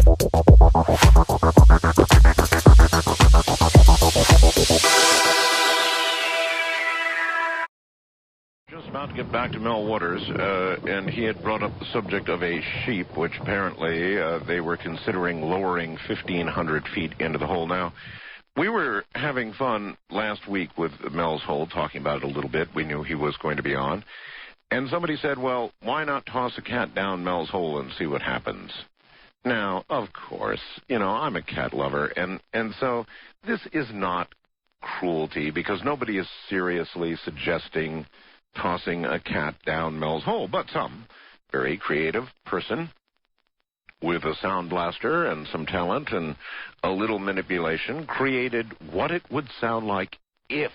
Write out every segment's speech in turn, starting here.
Just about to get back to Mel Waters, and he had brought up the subject of a sheep, which apparently they were considering lowering 1,500 feet into the hole. Now, we were having fun last week with Mel's hole, talking about it a little bit. We knew he was going to be on. And somebody said, well, why not toss a cat down Mel's hole and see what happens? Now, of course, I'm a cat lover, and so this is not cruelty, because nobody is seriously suggesting tossing a cat down Mel's hole, but some very creative person with a sound blaster and some talent and a little manipulation created what it would sound like if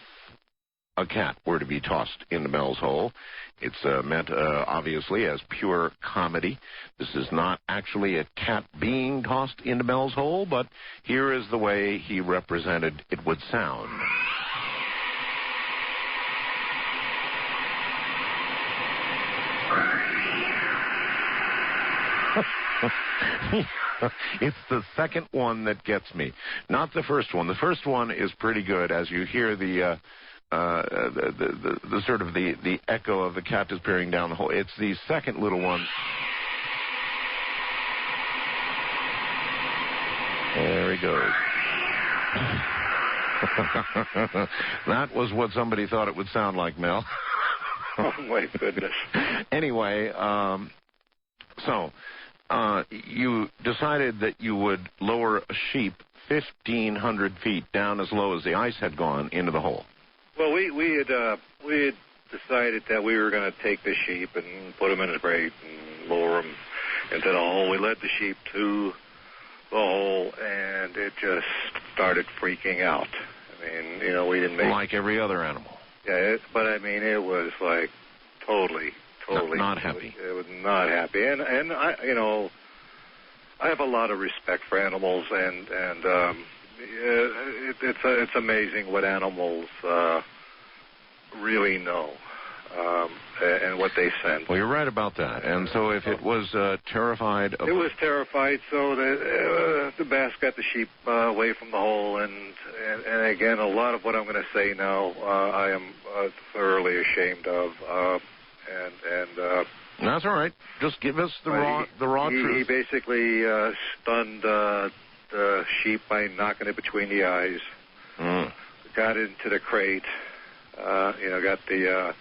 a cat were to be tossed into Mel's hole. It's meant, obviously, as pure comedy. This is not actually a cat being tossed into Mel's hole, but here is the way he represented it would sound. It's the second one that gets me, not the first one. The first one is pretty good, as you hear the sort of the echo of the cat disappearing down the hole. It's the second little one. There he goes. That was what somebody thought it would sound like, Mel. Oh, my goodness. Anyway, so you decided that you would lower a sheep 1,500 feet down as low as the ice had gone into the hole. Well, we had decided that we were going to take the sheep and put them in a crate and lower them into the hole. We led the sheep to the hole, and it just started freaking out. I mean, we didn't make... Like every other animal. Yeah, but I mean, it was like totally... Not happy. It was not happy, and I have a lot of respect for animals, and it's amazing what animals really know, and what they sense. Well, you're right about that. And so, if it was terrified, it was terrified. So the bass got the sheep away from the hole, and again, a lot of what I'm going to say now, I am thoroughly ashamed of. And that's all right. Just give us the raw truth. He basically stunned the sheep by knocking it between the eyes. Got into the crate. Got the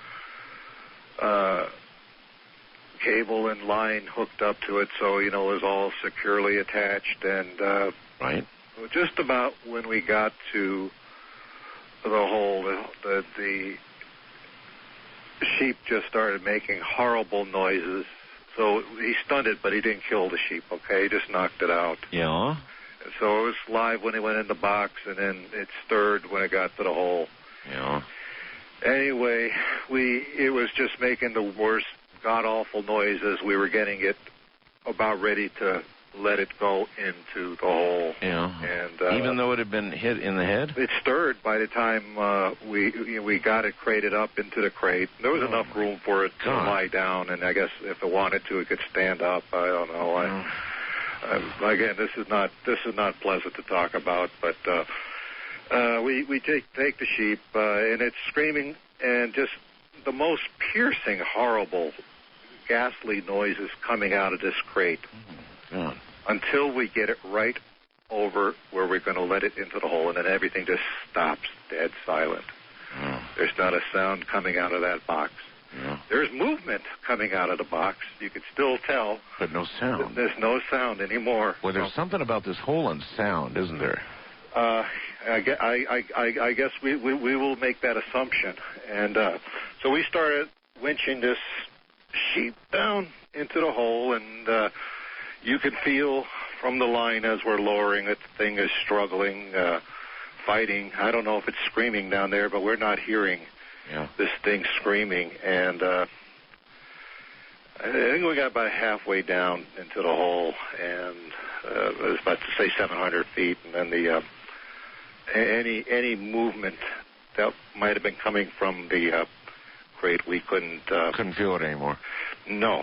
cable and line hooked up to it, so it was all securely attached. And right. Just about when we got to the hole, the sheep just started making horrible noises. So he stunned it, but he didn't kill the sheep, okay? He just knocked it out. Yeah. So it was live when it went in the box, and then it stirred when it got to the hole. Yeah. Anyway, it was just making the worst god-awful noises. We were getting it about ready to let it go into the hole. Yeah. And even though it had been hit in the head? It stirred by the time we got it crated up into the crate. There was enough room for it to lie down, and I guess if it wanted to, it could stand up. I don't know. Again, this is not pleasant to talk about, but we take the sheep, and it's screaming, and just the most piercing, horrible, ghastly noises coming out of this crate. Until we get it right over where we're going to let it into the hole, and then everything just stops, dead silent. There's not a sound coming out of that box. There's movement coming out of the box. You can still tell. But no sound. There's no sound anymore. Well, there's something about this hole and sound, isn't there? I guess we will make that assumption. And so we started winching this sheep down into the hole, and you can feel from the line as we're lowering it, the thing is struggling, fighting. I don't know if it's screaming down there, but we're not hearing this thing screaming. And I think we got about halfway down into the hole, and it was about to say 700 feet, and then the any movement that might have been coming from the crate, we couldn't feel it anymore. No,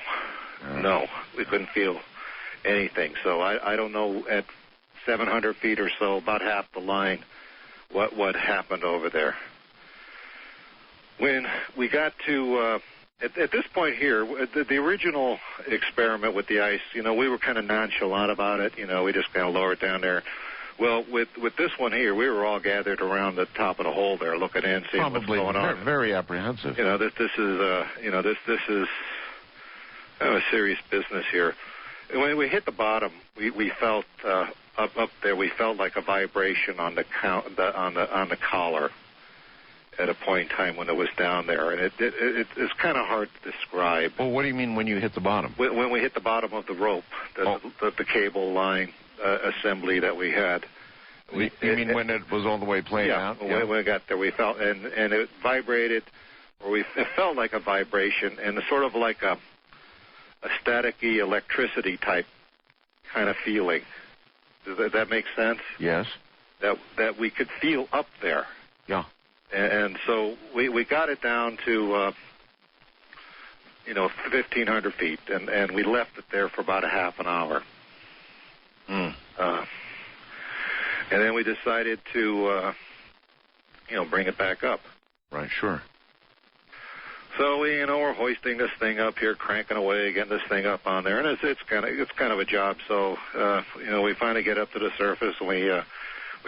we couldn't feel anything. So I don't know at 700 feet or so, about half the line, what happened over there. When we got to at this point here, the original experiment with the ice, we were kind of nonchalant about it. We just kind of lowered down there. Well, with this one here, we were all gathered around the top of the hole there, looking in, seeing what's going on. Very apprehensive. This is kind of a serious business here. And when we hit the bottom, we felt up there. We felt like a vibration on the collar at a point in time when it was down there, and it's kind of hard to describe. Well, what do you mean when you hit the bottom? When we hit the bottom of the rope, the cable line assembly that we had. You mean when it was all the way played out? Yeah, when we got there, we felt, and it vibrated, or it felt like a vibration, and sort of like a staticky electricity type kind of feeling. Does that make sense? Yes. That we could feel up there. Yeah. And so we got it down to 1,500 feet, and we left it there for about a half an hour. And then we decided to bring it back up. Right, sure. So we're hoisting this thing up here, cranking away, getting this thing up on there, and it's kind of a job. So we finally get up to the surface, and we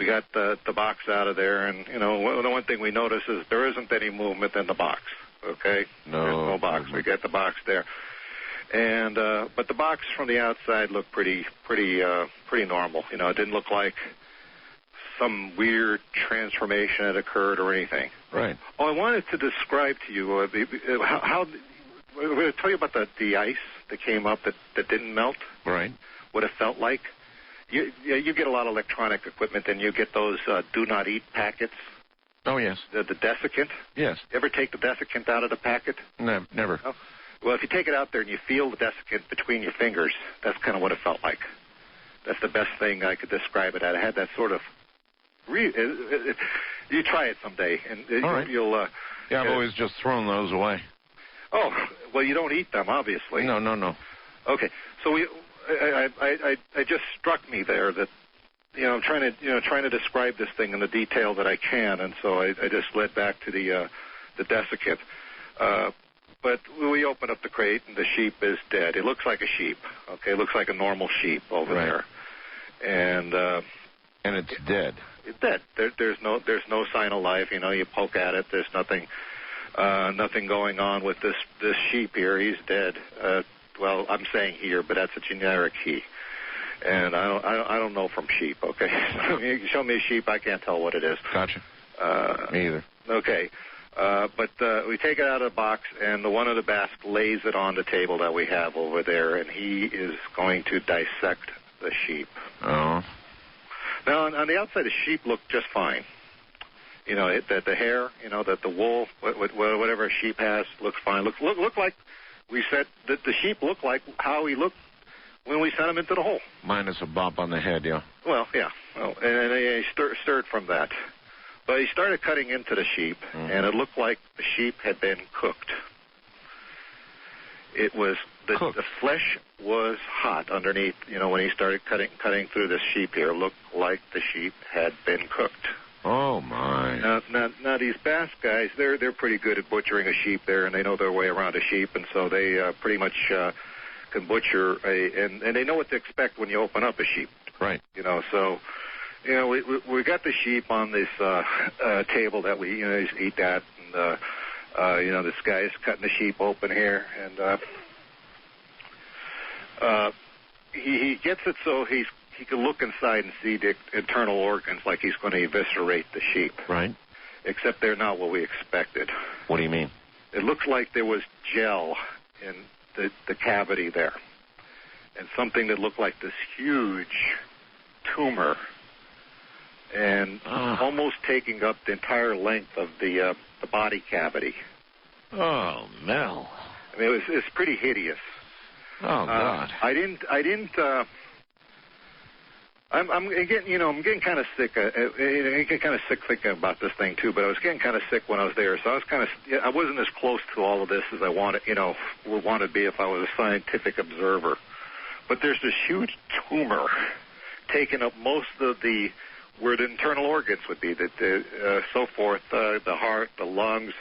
got the box out of there, and the one thing we notice is there isn't any movement in the box. Okay, no, there's no box. We get the box there, and but the box from the outside looked pretty normal. It didn't look like some weird transformation had occurred or anything. Right. Oh, I wanted to describe to you how we're going to tell you about the ice that came up that didn't melt. Right. What it felt like. You get a lot of electronic equipment, and you get those do not eat packets. Oh, yes. The desiccant. Yes. You ever take the desiccant out of the packet? No, never. Oh. Well, if you take it out there and you feel the desiccant between your fingers, that's kind of what it felt like. That's the best thing I could describe it at. I had that sort of... You try it someday, and all right. you'll... I've always just thrown those away. Oh, well, you don't eat them, obviously. No. Okay, so I just struck me there that I'm trying to describe this thing in the detail that I can, and so I just led back to the desiccant. But we open up the crate, and the sheep is dead. It looks like a sheep. Okay, it looks like a normal sheep over there, and it's dead. It's dead. There's no sign of life. You poke at it. There's nothing going on with this sheep here. He's dead. Well, I'm saying here, but that's a generic he. And I don't know from sheep. Okay, you show me a sheep, I can't tell what it is. Gotcha. Me either. Okay, but we take it out of the box, and the one of the Basque lays it on the table that we have over there, and he is going to dissect the sheep. Oh. Now, on the outside, the sheep looked just fine. That the hair, that the wool, whatever a sheep has, looks fine. Look like we said that the sheep looked like how he looked when we sent him into the hole. Minus a bump on the head, yeah. Well, yeah. Well, and he stirred from that. But he started cutting into the sheep, and it looked like the sheep had been cooked. It was the flesh was hot underneath. When he started cutting through the sheep here, it looked like the sheep had been cooked. Oh my! Now these Basque guys, they're pretty good at butchering a sheep there, and they know their way around a sheep, and so they pretty much can butcher and they know what to expect when you open up a sheep. Right. So we got the sheep on this table that we just eat that, and this guy is cutting the sheep open here, and he gets it so he can look inside and see the internal organs like he's going to eviscerate the sheep. Right. Except they're not what we expected. What do you mean? It looks like there was gel in the cavity there, and something that looked like this huge tumor, and almost taking up the entire length of the body cavity. Oh, Mel. I mean, it's pretty hideous. Oh God! I'm getting kind of sick. I get kind of sick thinking about this thing too. But I was getting kind of sick when I was there, so I wasn't as close to all of this as I wanted. Would want to be if I was a scientific observer. but there's this huge tumor taking up most of where the internal organs would be, so forth, the heart, the lungs,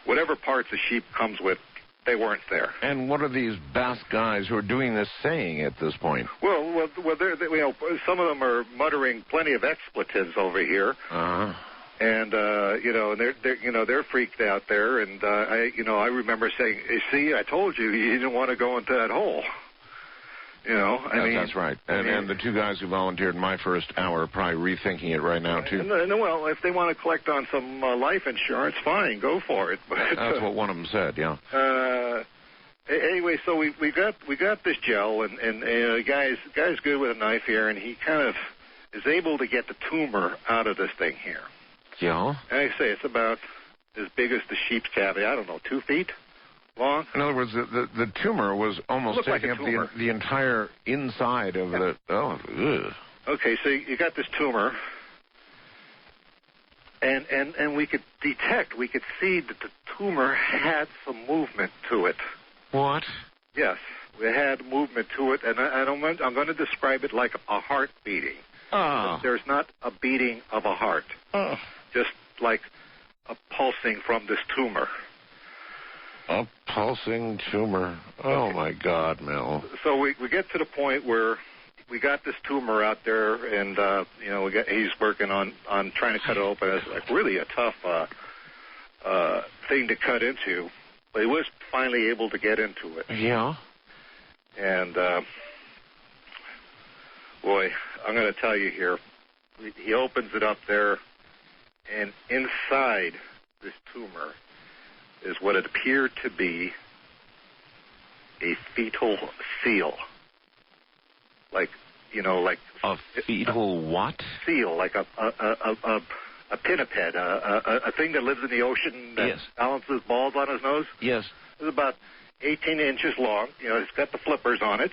whatever parts a sheep comes with, they weren't there. And what are these Basque guys who are doing this saying at this point? Well, some of them are muttering plenty of expletives over here. Uh-huh. And they're freaked out there. And I remember saying, "See, I told you didn't want to go into that hole." That's right. And the two guys who volunteered my first hour are probably rethinking it right now, too. Well, if they want to collect on some life insurance, fine, go for it. But that's what one of them said, yeah. Anyway, so we got this gel, and the guy's good with a knife here, and he kind of is able to get the tumor out of this thing here. Yeah. And I say it's about as big as the sheep's cavity. I don't know, 2 feet long. In other words, the tumor was almost taking up the entire inside of the... Oh, ugh. Okay, so you got this tumor, and we could see that the tumor had some movement to it. What? Yes, it had movement to it, and I'm going to describe it like a heart beating. Oh. There's not a beating of a heart, just like a pulsing from this tumor. A pulsing tumor. Oh, okay. My God, Mel. So we get to the point where we got this tumor out there, and he's working on trying to cut it open. It's like really a tough thing to cut into, but he was finally able to get into it. Yeah. And boy, I'm going to tell you here, he opens it up there, and inside this tumor is what it appeared to be a fetal seal. Like a fetal what? Seal, like a pinniped, a thing that lives in the ocean that balances balls on his nose. Yes. It's about 18 inches long. It's got the flippers on it,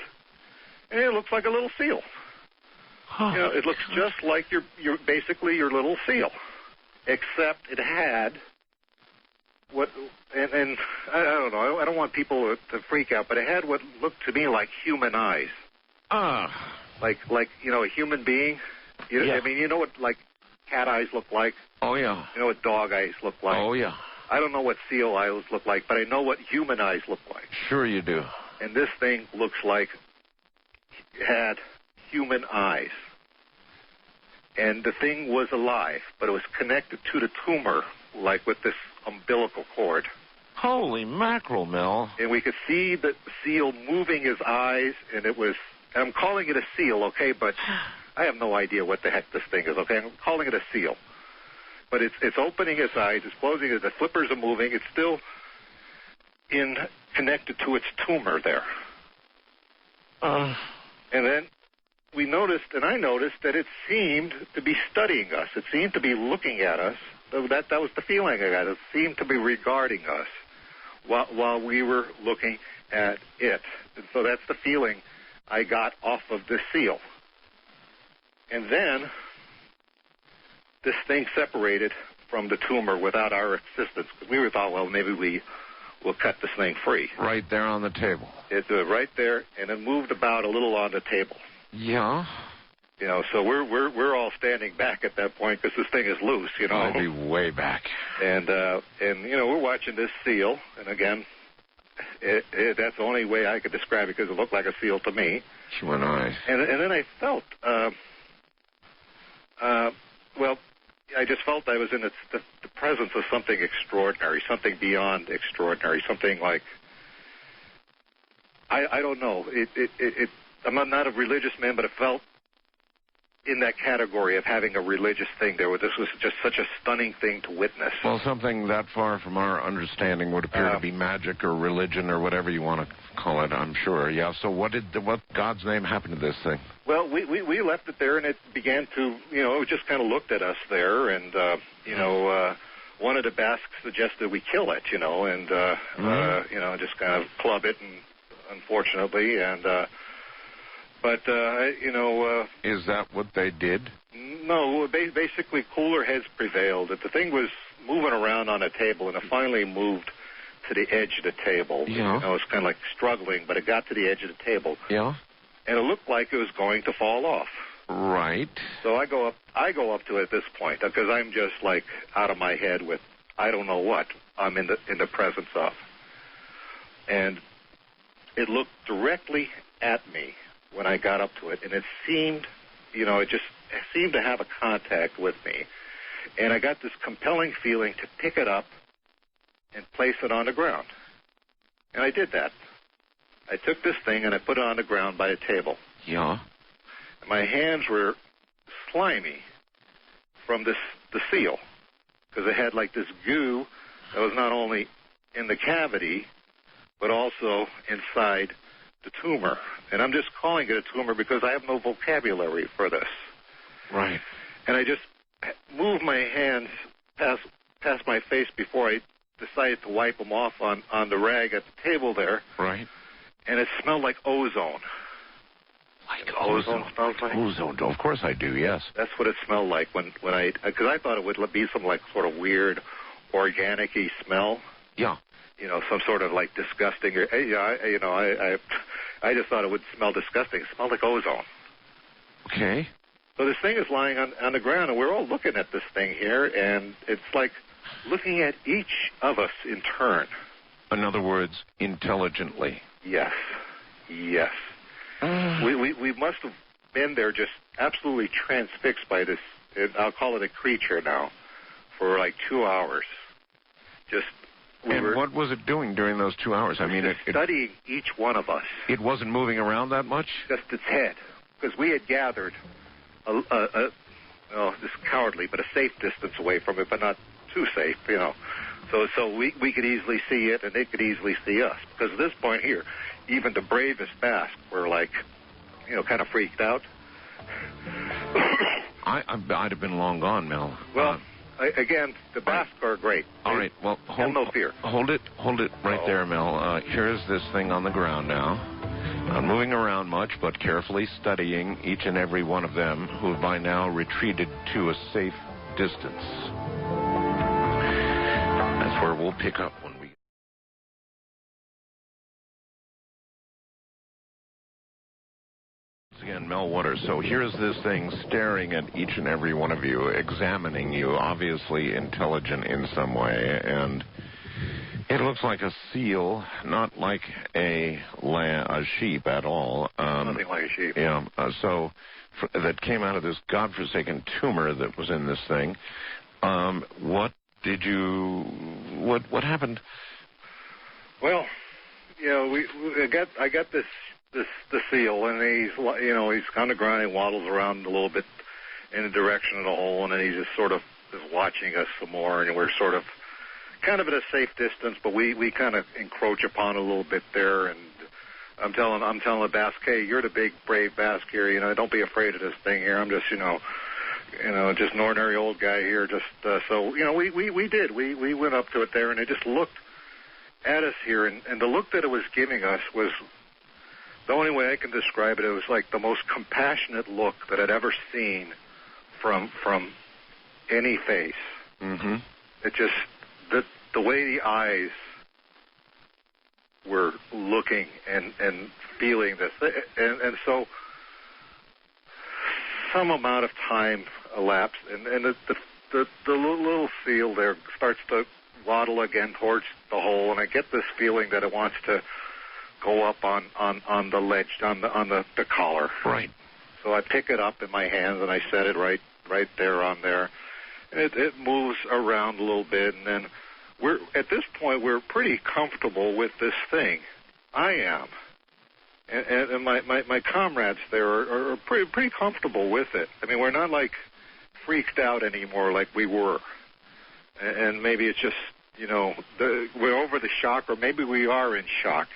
and it looks like a little seal. Oh, it looks just like your basically your little seal, except it had what, and I don't know, I don't want people to freak out, but it had what looked to me like human eyes. Like a human being. I mean, you know what like cat eyes look like? Oh yeah. You know what dog eyes look like? Oh yeah. I don't know what seal eyes look like, but I know what human eyes look like. Sure you do. And this thing looks like it had human eyes. And the thing was alive, but it was connected to the tumor, like with this umbilical cord. Holy mackerel, Mel. And we could see the seal moving his eyes, and I'm calling it a seal, okay, but I have no idea what the heck this thing is, okay? I'm calling it a seal. But it's opening its eyes, it's closing it, the flippers are moving, it's still connected to its tumor there. And then I noticed that it seemed to be studying us. It seemed to be looking at us. That was the feeling I got. It seemed to be regarding us while we were looking at it. And so that's the feeling I got off of this seal. And then this thing separated from the tumor without our assistance. We thought, well, maybe we'll cut this thing free. Right there on the table. It's right there, and it moved about a little on the table. Yeah. So we're all standing back at that point because this thing is loose. I'll be way back. And we're watching this seal, and again, that's the only way I could describe it because it looked like a seal to me. Human eyes. And then I felt, I just felt I was in the presence of something extraordinary, something beyond extraordinary, something like I don't know. I'm not a religious man, but it felt in that category of having a religious thing there. This was just such a stunning thing to witness. Well, something that far from our understanding would appear to be magic or religion or whatever you want to call it, I'm sure. Yeah, so what God's name happened to this thing? Well, we left it there, and it began to, it just kind of looked at us there, and, one of the Basques suggested we kill it, and, just kind of club it, and unfortunately, and... Is that what they did? No, basically cooler heads prevailed. The thing was moving around on a table, and it finally moved to the edge of the table. Yeah. It was kind of like struggling, but it got to the edge of the table. Yeah. and it looked like it was going to fall off. Right. So I go up to it at this point because I'm just like out of my head with I don't know what I'm in the presence of. And it looked directly at me when I got up to it, and it seemed, it seemed to have a contact with me. And I got this compelling feeling to pick it up and place it on the ground. And I did that. I took this thing and I put it on the ground by a table. Yeah. My hands were slimy from the seal because it had like this goo that was not only in the cavity but also inside the tumor. And I'm just calling it a tumor because I have no vocabulary for this. Right. And I just moved my hands past my face before I decided to wipe them off on the rag at the table there. Right. And it smelled like ozone. Like ozone smells like? Ozone. Of course I do, yes. That's what it smelled like because I thought it would be some like sort of weird organic-y smell. Yeah. Some sort of like disgusting. I just thought it would smell disgusting. It smelled like ozone. Okay. So this thing is lying on the ground, and we're all looking at this thing here, and it's like looking at each of us in turn. In other words, intelligently. Yes. Yes. We must have been there just absolutely transfixed by this, I'll call it a creature now, for like 2 hours. What was it doing during those 2 hours? I mean, studying each one of us. It wasn't moving around that much? Just its head. Because we had gathered this cowardly, but a safe distance away from it, but not too safe, So we could easily see it, and it could easily see us. Because at this point here, even the bravest Basque were like, kind of freaked out. I'd have been long gone, Mel. Well, again, the Basque are great. All right, well, have no fear. Hold it right there, Mel. Here's this thing on the ground now. Not moving around much, but carefully studying each and every one of them, who have by now retreated to a safe distance. That's where we'll pick up when we... Once again, Mel Waters. So here's this thing staring at each and every one of you, examining you, obviously intelligent in some way, and it looks like a seal, not like a sheep at all. Nothing like a sheep. Yeah, that came out of this godforsaken tumor that was in this thing. What happened? Well, I got this seal, and he's on the ground. He waddles around a little bit in the direction of the hole, and then he just sort of is watching us some more, and we're sort of kind of at a safe distance, but we kind of encroach upon it a little bit there, and I'm telling the Basque, hey, you're the big brave Basque here, don't be afraid of this thing here. I'm just just an ordinary old guy here. We went up to it there, and it just looked at us here, and the look that it was giving us was the only way I can describe it. It was like the most compassionate look that I'd ever seen from any face. Mm-hmm. It just the way the eyes were looking and feeling this, and so some amount of time elapsed, and the little seal there starts to waddle again towards the hole, and I get this feeling that it wants to go up on the ledge, on the collar. Right. So I pick it up in my hands and I set it right there on there, and it moves around a little bit, and then at this point we're pretty comfortable with this thing. I am. And my comrades there are pretty comfortable with it. I mean, we're not like freaked out anymore like we were. And maybe it's just, we're over the shock, or maybe we are in shock.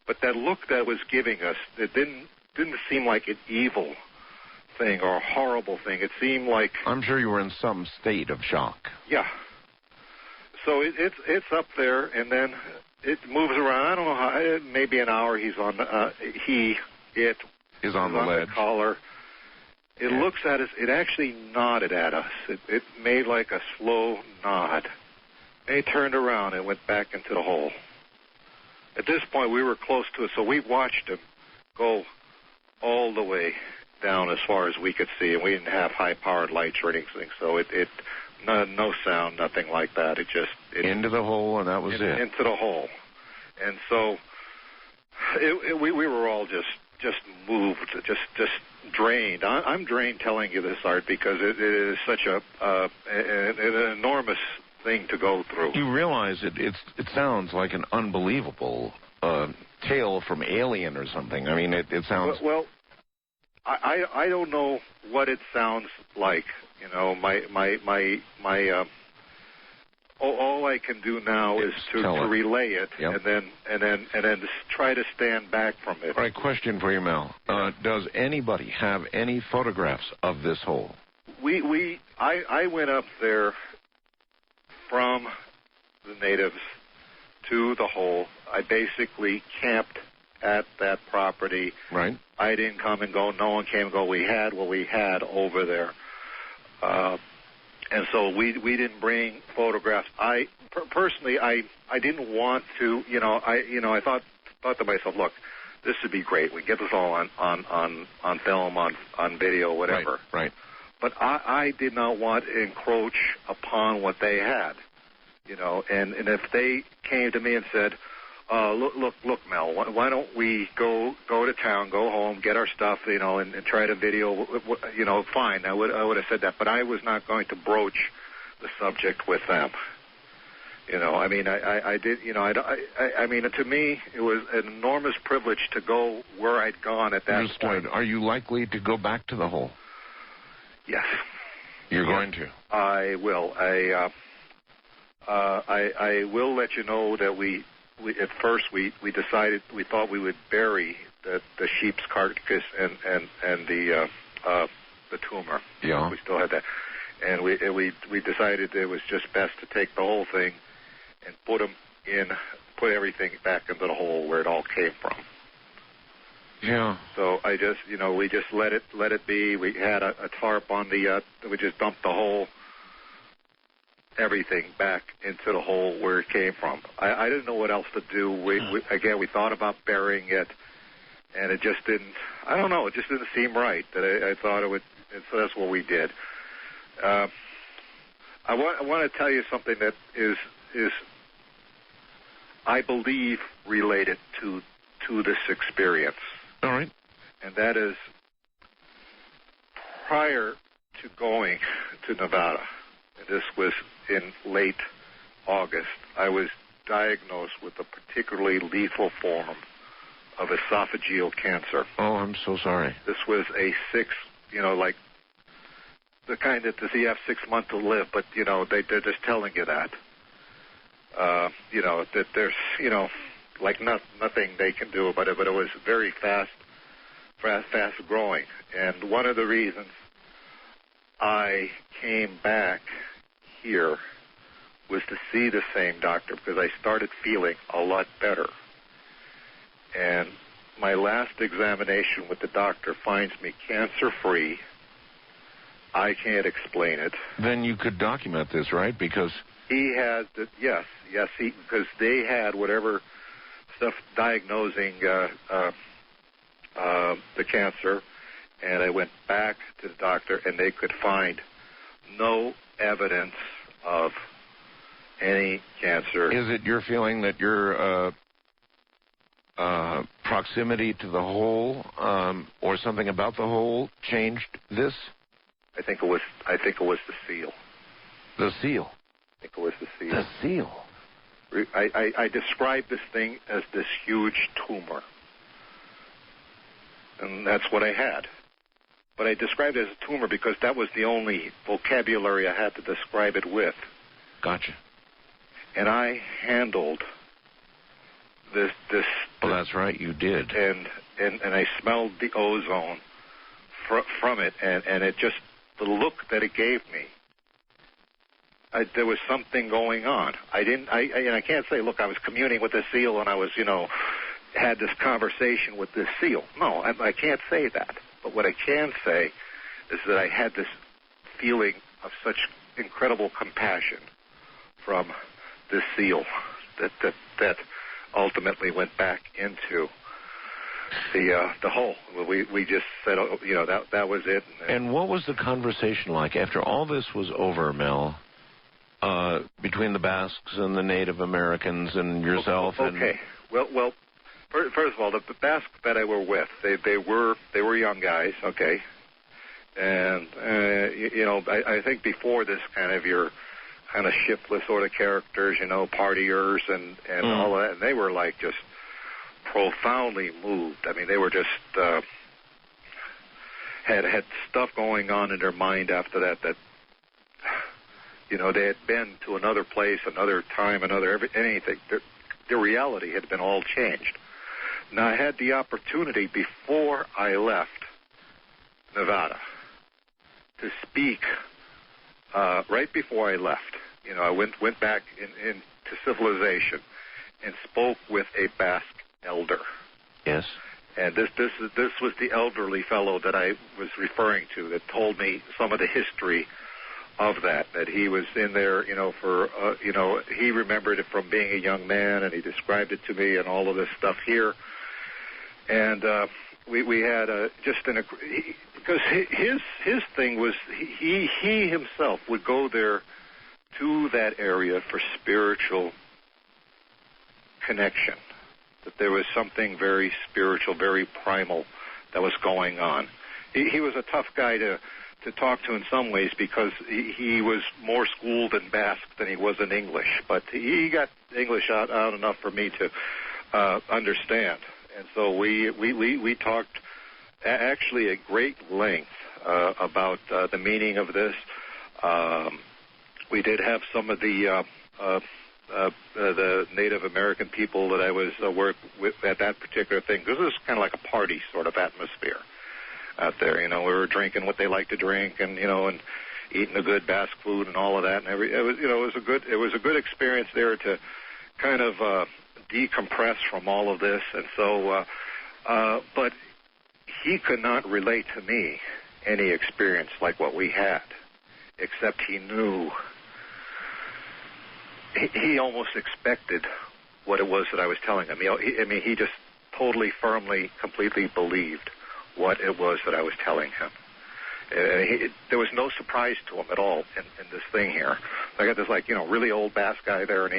But that look that was giving us, it didn't seem like an evil thing or a horrible thing. It seemed like... I'm sure you were in some state of shock. Yeah. So it's up there, and then it moves around. I don't know how. Maybe an hour. He's on the it is on the ledge. The collar. It looks at us. It actually nodded at us. It made like a slow nod. And he turned around and went back into the hole. At this point, we were close to it, so we watched him go all the way down as far as we could see, and we didn't have high-powered lights or anything, so no sound, nothing like that. It into the hole, and that was it. Into the hole, and so we were all just moved, just drained. I'm drained telling you this, Art, because it is such an enormous thing to go through. You realize it sounds like an unbelievable tale from Alien or something. I mean, it sounds... Well, I don't know what it sounds like. You know, all I can do now is to relay it, yep. and then try to stand back from it. All right, question for you, Mel. Does anybody have any photographs of this hole? I went up there from the natives to the hole. I basically camped at that property. Right. I didn't come and go. No one came and go. We had what we had over there. And so we didn't bring photographs. Personally, I didn't want to. I thought to myself, look, this would be great. We get this all on film, on video, whatever. Right. But I did not want to encroach upon what they had. And if they came to me and said, look, Mel, why don't we go to town, go home, get our stuff, and try to video, fine. I would have said that, but I was not going to broach the subject with them. I mean, I did, I mean, to me, it was an enormous privilege to go where I'd gone at that Understood. point. Are you likely to go back to the hole? Yes. You're going to? I will. I will let you know that we at first we decided, we thought we would bury the sheep's carcass and the tumor. Yeah. We still had that, and we decided it was just best to take the whole thing and put everything back into the hole where it all came from. Yeah. So I just, we just let it be. We had a tarp on we just dumped the whole everything back into the hole where it came from. I didn't know what else to do. We thought about burying it, and it just didn't, I don't know, it just didn't seem right that I thought it would, and so that's what we did. I want to tell you something that is I believe, related to this experience. All right. And that is, prior to going to Nevada, and this was in late August, I was diagnosed with a particularly lethal form of esophageal cancer. Oh, I'm so sorry. This was a like the kind that you have 6 months to live, but, they're just telling you that. That there's, like nothing they can do about it, but it was very fast growing. And one of the reasons I came back here was to see the same doctor, because I started feeling a lot better. And my last examination with the doctor finds me cancer-free. I can't explain it. Then you could document this, right? Because he had yes, because they had whatever stuff diagnosing the cancer, and I went back to the doctor, and they could find no evidence of any cancer. Is it your feeling that your proximity to the hole or something about the hole changed this? I think it was the seal. The seal? I think it was the seal. The seal? I described this thing as this huge tumor. And that's what I had. But I described it as a tumor because that was the only vocabulary I had to describe it with. Gotcha. And I handled this. Well, that's right, you did. And I smelled the ozone from it, and it just, the look that it gave me, there was something going on. I can't say, look, I was communing with the seal and I was, had this conversation with this seal. No, I can't say that. But what I can say is that I had this feeling of such incredible compassion from this seal that ultimately went back into the hole. We just said, that was it. And what was the conversation like after all this was over, Mel? Between the Basques and the Native Americans and yourself. Okay. Well. First of all, the Basques that I were with, they were young guys, okay, and I think before this kind of your kind of shiftless sort of characters, partiers and all of that, and they were like just profoundly moved. I mean, they were just had stuff going on in their mind after that they had been to another place, another time, anything. Their reality had been all changed. Now, I had the opportunity before I left Nevada to speak right before I left. I went back into civilization and spoke with a Basque elder. Yes. And this was the elderly fellow that I was referring to that told me some of the history of that he was in there, he remembered it from being a young man, and he described it to me and all of this stuff here. And we had because his thing was he himself would go there to that area for spiritual connection, that there was something very spiritual, very primal that was going on. He was a tough guy to talk to in some ways because he was more schooled in Basque than he was in English, but he got English out enough for me to understand. And so we talked actually at great length about the meaning of this. We did have some of the Native American people that I was work with at that particular thing. This is kind of like a party sort of atmosphere out there. We were drinking what they like to drink, and and eating the good Basque food and all of that. And it was a good experience there to kind of decompress from all of this. And so, but he could not relate to me any experience like what we had, except he knew. He almost expected what it was that I was telling him. He just totally, firmly, completely believed what it was that I was telling him. There was no surprise to him at all in this thing here. I got this really old Basque guy there, and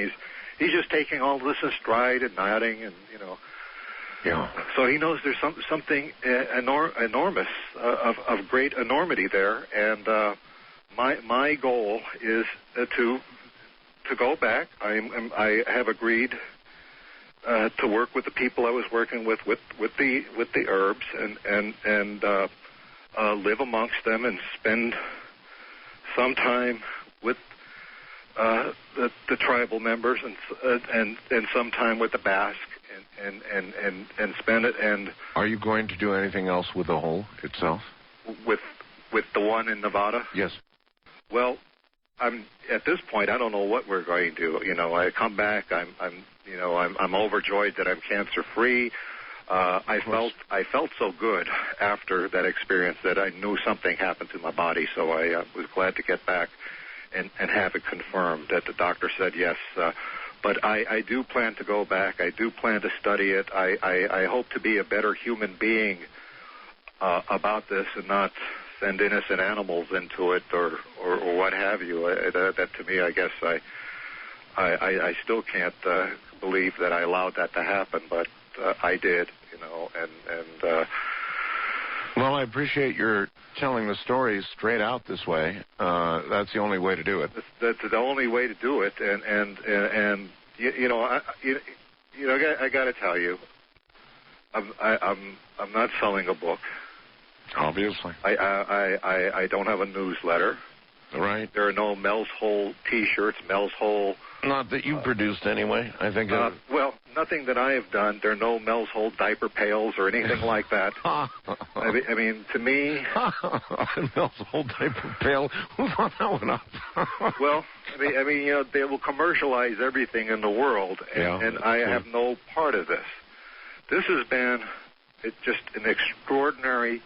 he's just taking all this in stride and nodding, and Yeah. So he knows there's something enormous of great enormity there, and my goal is to go back. I have agreed to work with the people I was working with the herbs and live amongst them and spend some time with the tribal members and some time with the Basque and spend it. And are you going to do anything else with the hole itself? With the one in Nevada? Yes. Well, I'm at this point. I don't know what we're going to do. I come back. I'm overjoyed that I'm cancer free. I felt so good after that experience that I knew something happened to my body. So I was glad to get back and have it confirmed that the doctor said yes. But I do plan to go back. I do plan to study it. I hope to be a better human being about this and not send innocent animals into it or what have you. That to me, I guess I still can't believe that I allowed that to happen, but I did, and well, I appreciate your telling the story straight out this way. That's the only way to do it. That's the only way to do it, and I got to tell you, I'm not selling a book. Obviously. I don't have a newsletter. Right. There are no Mel's Hole T-shirts, Mel's Hole. Not that you produced anyway. I think. Well, nothing that I have done. There are no Mel's Hole diaper pails or anything like that. I mean, to me, Mel's Hole diaper pail. Who thought that one up? Well, I mean, they will commercialize everything in the world, and I have no part of this. This has been just an extraordinary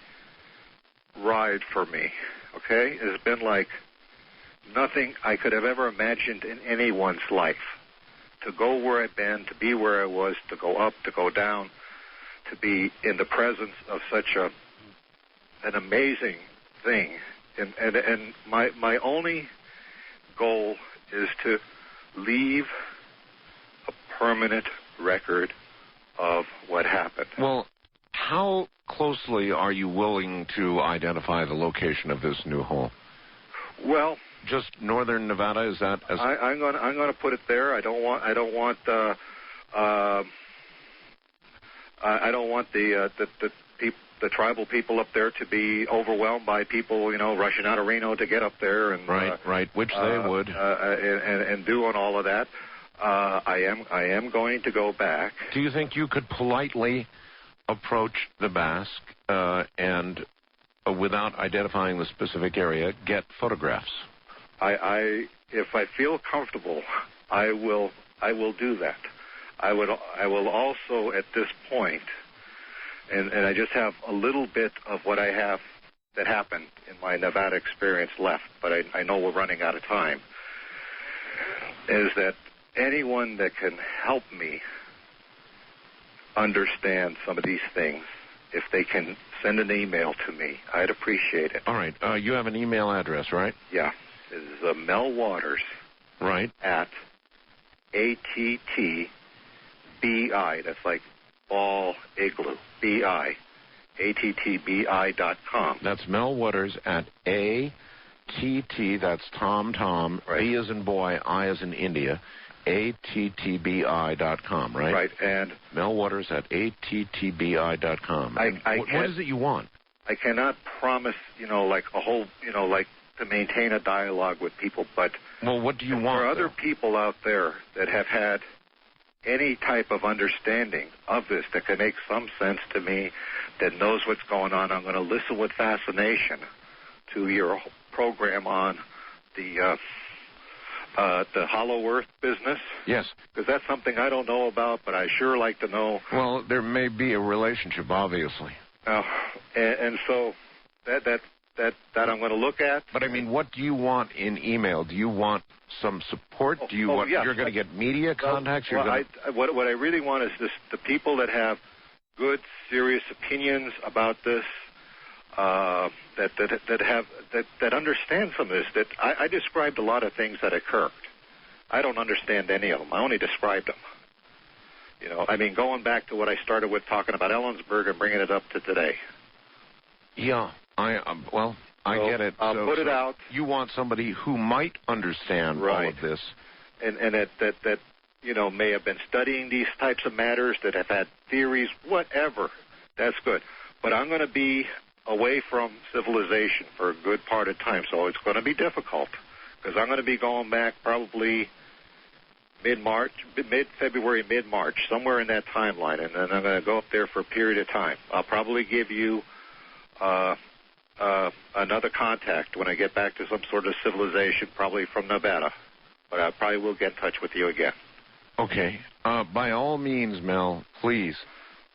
ride for me. Okay, it's been like nothing I could have ever imagined in anyone's life. To go where I've been, to be where I was, to go up, to go down, to be in the presence of such an amazing thing. And my only goal is to leave a permanent record of what happened. Well, how closely are you willing to identify the location of this new hole? Well, just northern Nevada, is that? I'm going to put it there. I don't want the tribal people up there to be overwhelmed by people, rushing out of Reno to get up there and right, which they would, and doing all of that. I am going to go back. Do you think you could politely approach the Basque and, without identifying the specific area, get photographs? If I feel comfortable, I will do that. I will also at this point, and I just have a little bit of what I have that happened in my Nevada experience left, but I know we're running out of time, is that anyone that can help me understand some of these things, if they can send an email to me, I'd appreciate it. All right. You have an email address, right? Yeah. It is Mel Waters. Right. At ATTBI. That's like ball igloo. BI. ATTBI.com. That's Mel Waters at ATT. That's Tom. Right. B as in boy, I as in India. ATTBI.com, right? Right, and Mel Waters at ATTBI.com. What is it you want? I cannot promise, like a whole, like to maintain a dialogue with people, but well, what do you want? For other people out there that have had any type of understanding of this that can make some sense to me, that knows what's going on, I'm going to listen with fascination to your program on the Hollow Earth business. Yes. Because that's something I don't know about, but I sure like to know. Well, there may be a relationship, obviously. And so that I'm going to look at. But I mean, what do you want in email? Do you want some support? Do you want? Yes. You're going to get media contacts. What I really want is the people that have good, serious opinions about this. That understand some of this. That I described a lot of things that occurred. I don't understand any of them. I only described them. Going back to what I started with, talking about Ellensburg and bringing it up to today. Yeah, I get it. I'll put it out. You want somebody who might understand all of this, and that may have been studying these types of matters, that have had theories, whatever. That's good. But I'm going to be away from civilization for a good part of time, so it's going to be difficult, because I'm going to be going back probably mid-February, mid-March, somewhere in that timeline, and then I'm going to go up there for a period of time. I'll probably give you another contact when I get back to some sort of civilization, probably from Nevada, but I probably will get in touch with you again. Okay. By all means, Mel, please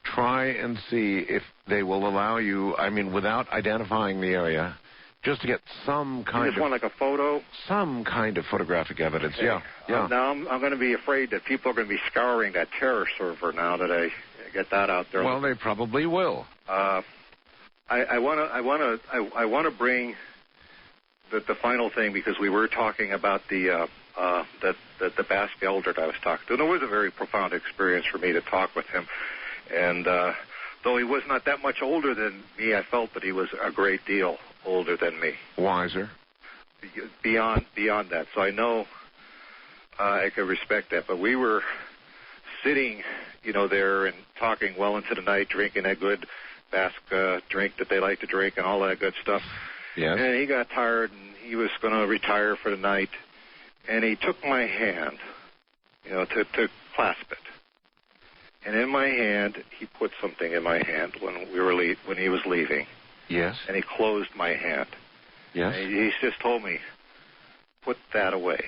try and see if they will allow you, without identifying the area, just to get some kind you just want like a photo? Some kind of photographic evidence, okay. Yeah. Now I'm going to be afraid that people are going to be scouring that terror server now that I get that out there. Well, they probably will. I want to bring the final thing, because we were talking about the Basque elder that I was talking to. And it was a very profound experience for me to talk with him. And though he was not that much older than me, I felt that he was a great deal older than me. Wiser. Beyond that. So I know I could respect that. But we were sitting, there and talking well into the night, drinking that good Basque drink that they like to drink and all that good stuff. Yes. And he got tired, and he was going to retire for the night. And he took my hand, to clasp it. And in my hand, he put something in my hand when he was leaving. Yes. And he closed my hand. Yes. And he just told me, put that away.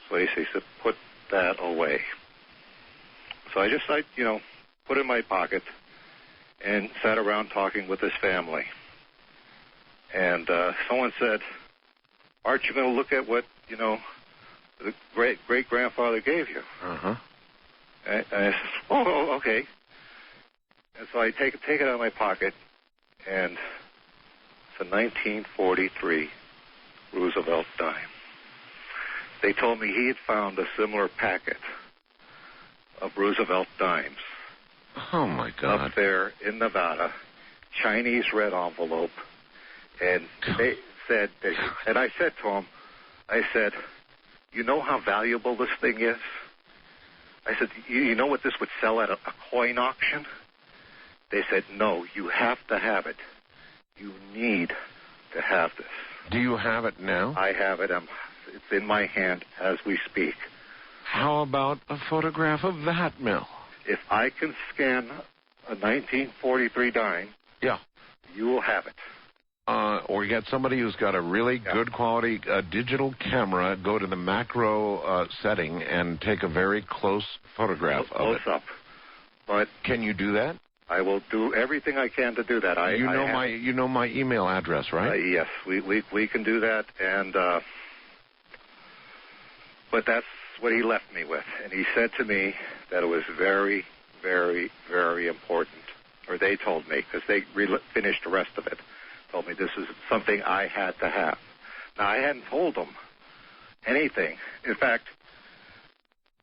So he said, put that away. So I put it in my pocket and sat around talking with his family. And someone said, aren't you going to look at what, the great-grandfather gave you? Uh-huh. And I said, oh, okay. And so I take it out of my pocket, and it's a 1943 Roosevelt dime. They told me he had found a similar packet of Roosevelt dimes. Oh, my God. Up there in Nevada, Chinese red envelope, and they said, and I said to him, I said, you know how valuable this thing is? I said, you know what this would sell at a coin auction? They said, no, you have to have it. You need to have this. Do you have it now? I have it. It's in my hand as we speak. How about a photograph of that, Mel? If I can scan a 1943 dime, yeah, you will have it. Or get somebody who's got a really good quality digital camera, go to the macro setting and take a very close photograph of it. Close up. But can you do that? I will do everything I can to do that. You know my email address, right? Yes, we can do that, and but that's what he left me with. And he said to me that it was very, very, very important, or they told me, because they finished the rest of it, told me this is something I had to have. Now, I hadn't told them anything. In fact,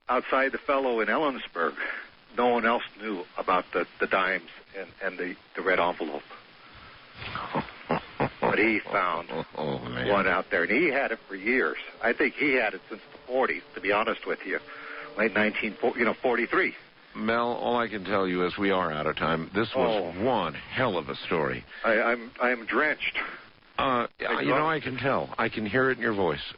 outside the fellow in Ellensburg, no one else knew about the dimes and the red envelope. But he found one out there, and he had it for years. I think he had it since the 40s, to be honest with you, late 1943. Mel, all I can tell you is we are out of time. This was one hell of a story. I am drenched. I can tell. I can hear it in your voice.